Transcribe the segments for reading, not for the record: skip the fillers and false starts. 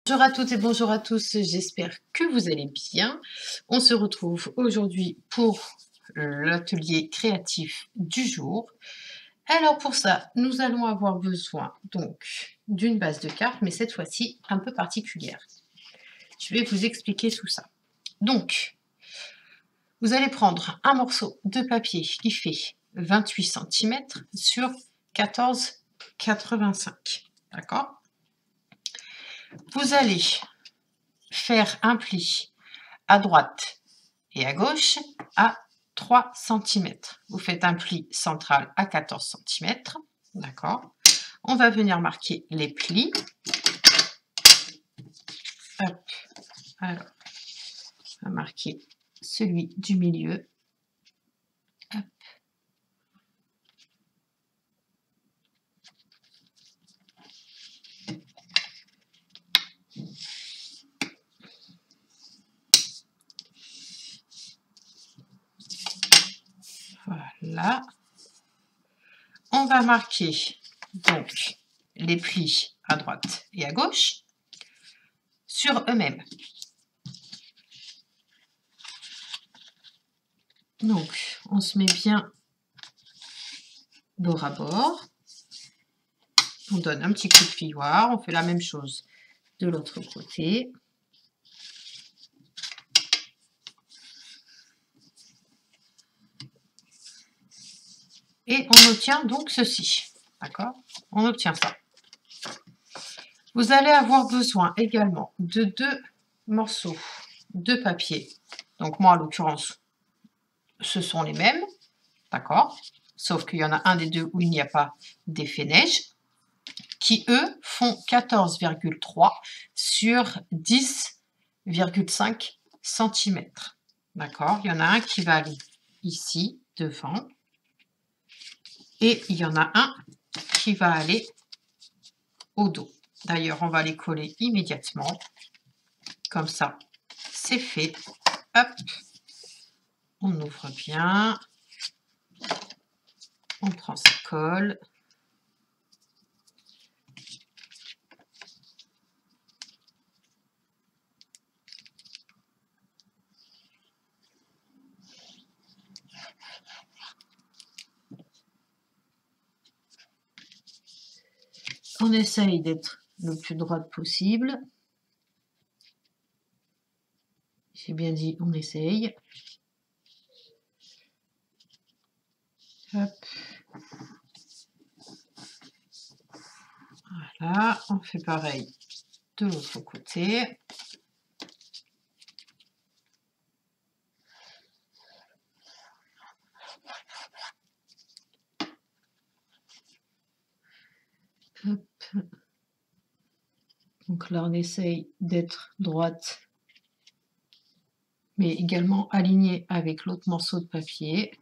Bonjour à toutes et bonjour à tous, j'espère que vous allez bien. On se retrouve aujourd'hui pour l'atelier créatif du jour. Alors pour ça, nous allons avoir besoin donc d'une base de cartes, mais cette fois-ci un peu particulière. Je vais vous expliquer tout ça. Donc, vous allez prendre un morceau de papier qui fait 28 cm sur 14,85. D'accord? Vous allez faire un pli à droite et à gauche à 3 cm. Vous faites un pli central à 14 cm. D'accord. On va venir marquer les plis. Hop. Alors, on va marquer celui du milieu. Hop. Voilà. On va marquer donc les plis à droite et à gauche sur eux-mêmes. Donc, on se met bien bord à bord. On donne un petit coup de filoir. On fait la même chose de l'autre côté. Et on obtient donc ceci. D'accord? On obtient ça. Vous allez avoir besoin également de 2 morceaux de papier. Donc moi, en l'occurrence, ce sont les mêmes. D'accord? Sauf qu'il y en a un des deux où il n'y a pas d'effet neige, qui eux font 14,3 sur 10,5 cm. D'accord? Il y en a un qui va aller ici, devant. Et il y en a un qui va aller au dos. D'ailleurs, on va les coller immédiatement. Comme ça, c'est fait. Hop. On ouvre bien. On prend sa colle. On essaye d'être le plus droite possible. J'ai bien dit, on essaye. Hop. Voilà, on fait pareil de l'autre côté. Hop. Donc là, on essaye d'être droite, mais également alignée avec l'autre morceau de papier.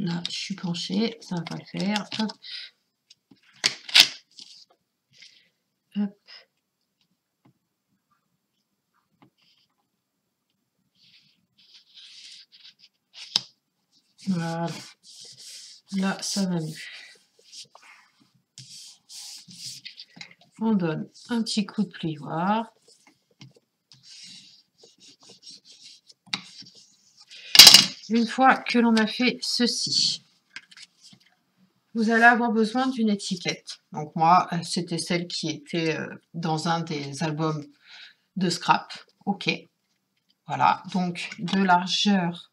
Là, je suis penchée, ça va pas le faire. Hop. Hop. Voilà. Là, ça va mieux. On donne un petit coup de plioir. Une fois que l'on a fait ceci, vous allez avoir besoin d'une étiquette. Donc moi, c'était celle qui était dans un des albums de scrap. Ok. Voilà. Donc de largeur,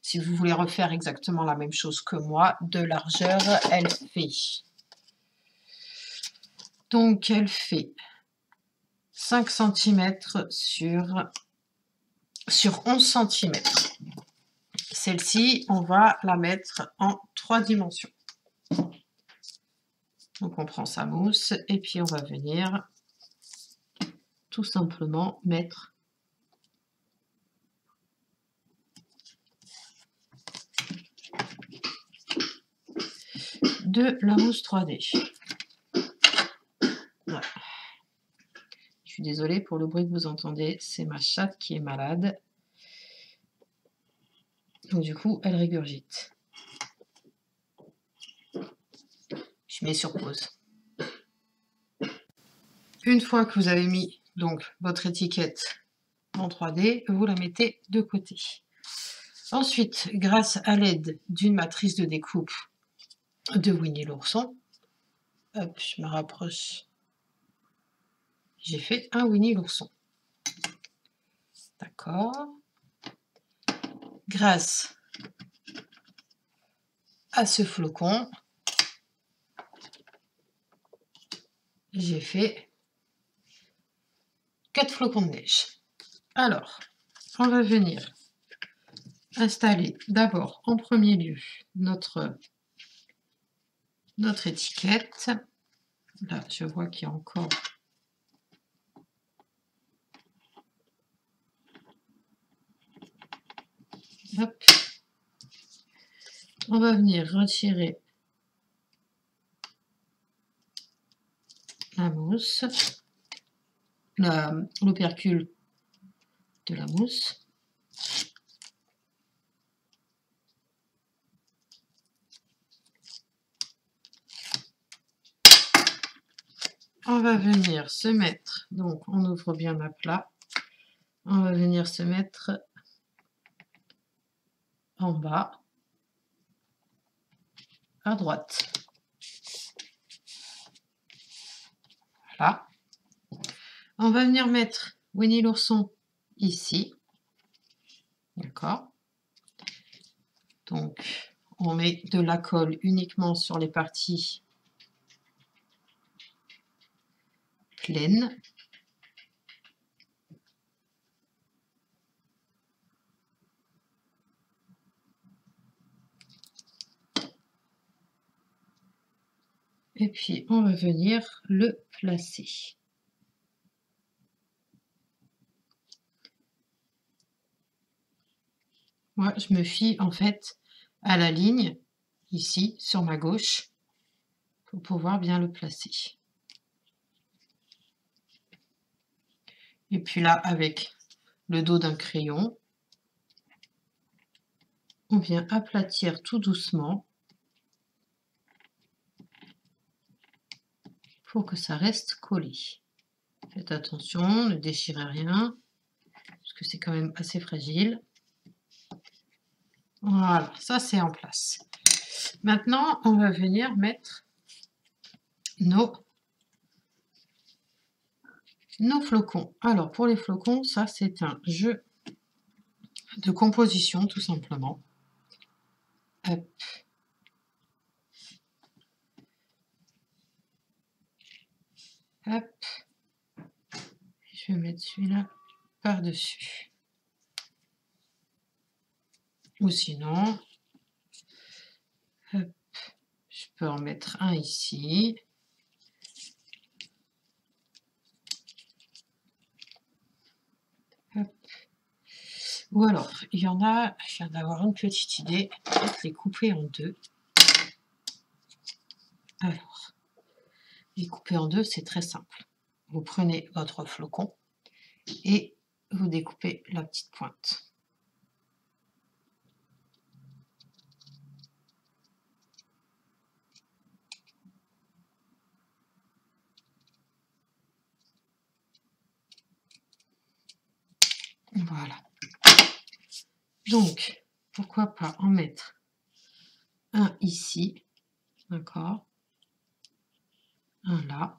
si vous voulez refaire exactement la même chose que moi, de largeur, elle fait. Donc elle fait 5 cm sur 11 cm. Celle-ci, on va la mettre en 3 dimensions. Donc on prend sa mousse et puis on va venir tout simplement mettre de la mousse 3D. Voilà. Je suis désolée pour le bruit que vous entendez, c'est ma chatte qui est malade. Donc du coup, elle régurgite. Je mets sur pause. Une fois que vous avez mis donc votre étiquette en 3D, vous la mettez de côté. Ensuite, grâce à l'aide d'une matrice de découpe de Winnie l'ourson, hop, je me rapproche. J'ai fait un Winnie l'ourson. D'accord. Grâce à ce flocon, j'ai fait 4 flocons de neige. Alors, on va venir installer d'abord en premier lieu notre étiquette. Là, je vois qu'il y a encore hop. On va venir retirer la mousse, l'opercule de la mousse. On va venir se mettre, donc on ouvre bien ma plat, on va venir se mettre en bas, à droite. Voilà. On va venir mettre Winnie l'ourson ici. D'accord. Donc, on met de la colle uniquement sur les parties pleines. Et puis, on va venir le placer. Moi, je me fie en fait à la ligne, ici, sur ma gauche, pour pouvoir bien le placer. Et puis là, avec le dos d'un crayon, on vient aplatir tout doucement pour que ça reste collé. Faites attention, ne déchirez rien, parce que c'est quand même assez fragile. Voilà, ça c'est en place. Maintenant, on va venir mettre nos flocons. Alors, pour les flocons, ça c'est un jeu de composition, tout simplement. Hop. Hop. Je vais mettre celui-là par-dessus. Ou sinon, hop, je peux en mettre un ici. Hop. Ou alors, il y en a, je viens d'avoir une petite idée, peut-être les couper en deux. Alors, les couper en deux, c'est très simple. Vous prenez votre flocon et vous découpez la petite pointe. Voilà. Donc, pourquoi pas en mettre un ici, d'accord, un là.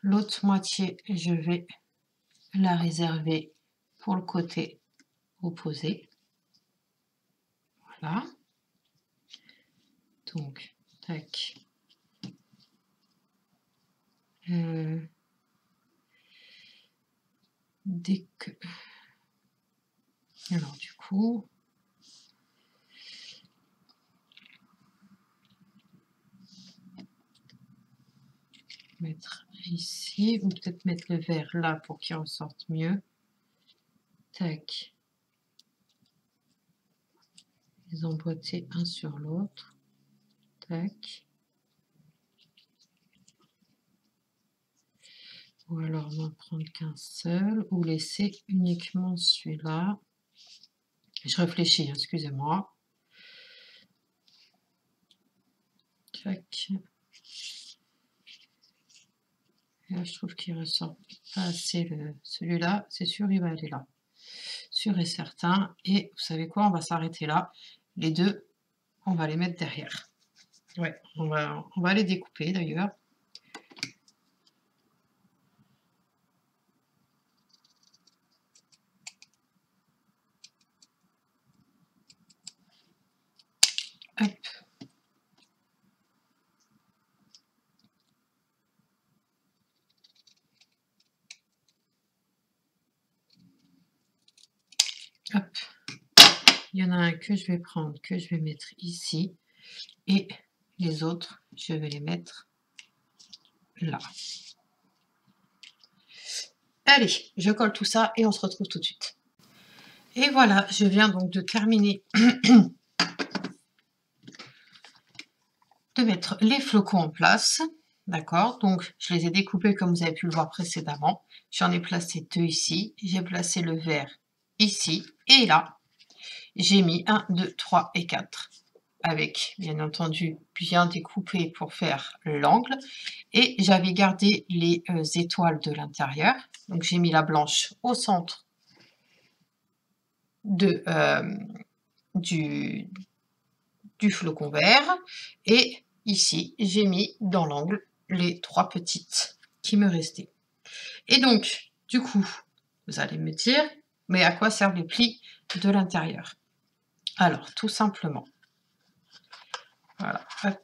L'autre moitié, je vais la réserver pour le côté opposé. Voilà. Donc, tac. Dès que... Alors, du coup... mettre ici, ou peut-être mettre le vert là pour qu'il ressorte mieux. Tac. Les emboîter un sur l'autre. Tac. Ou alors n'en prendre qu'un seul, ou laisser uniquement celui-là. Je réfléchis, hein, excusez-moi. Tac. Et là, je trouve qu'il ressort pas assez celui-là, c'est sûr, il va aller là. Sûr et certain. Et vous savez quoi? On va s'arrêter là. Les deux, on va les mettre derrière. Ouais, on va les découper d'ailleurs. Hop. Hop. Il y en a un que je vais prendre, que je vais mettre ici. Et les autres, je vais les mettre là. Allez, je colle tout ça et on se retrouve tout de suite. Et voilà, je viens donc de terminer de mettre les flocons en place. D'accord, donc je les ai découpés comme vous avez pu le voir précédemment. J'en ai placé 2 ici, j'ai placé le vert ici et là. J'ai mis 1, 2, 3 et 4 avec bien entendu bien découpé pour faire l'angle et j'avais gardé les étoiles de l'intérieur. Donc j'ai mis la blanche au centre de, du flocon vert et ici j'ai mis dans l'angle les 3 petites qui me restaient. Et donc du coup vous allez me dire mais à quoi servent les plis de l'intérieur? Alors tout simplement, voilà, hop.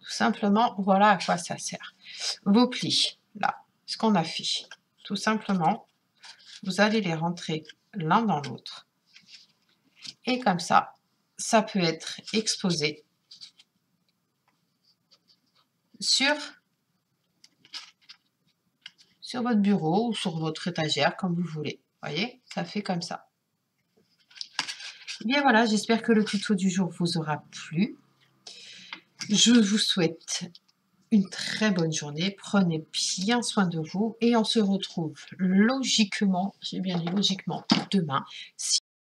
Tout simplement, voilà à quoi ça sert. Vos plis, là, ce qu'on a fait, tout simplement, vous allez les rentrer l'un dans l'autre. Et comme ça peut être exposé sur votre bureau ou sur votre étagère, comme vous voulez. Voyez, ça fait comme ça. Et bien voilà, j'espère que le tuto du jour vous aura plu. Je vous souhaite une très bonne journée, prenez bien soin de vous et on se retrouve logiquement, j'ai bien dit logiquement, demain.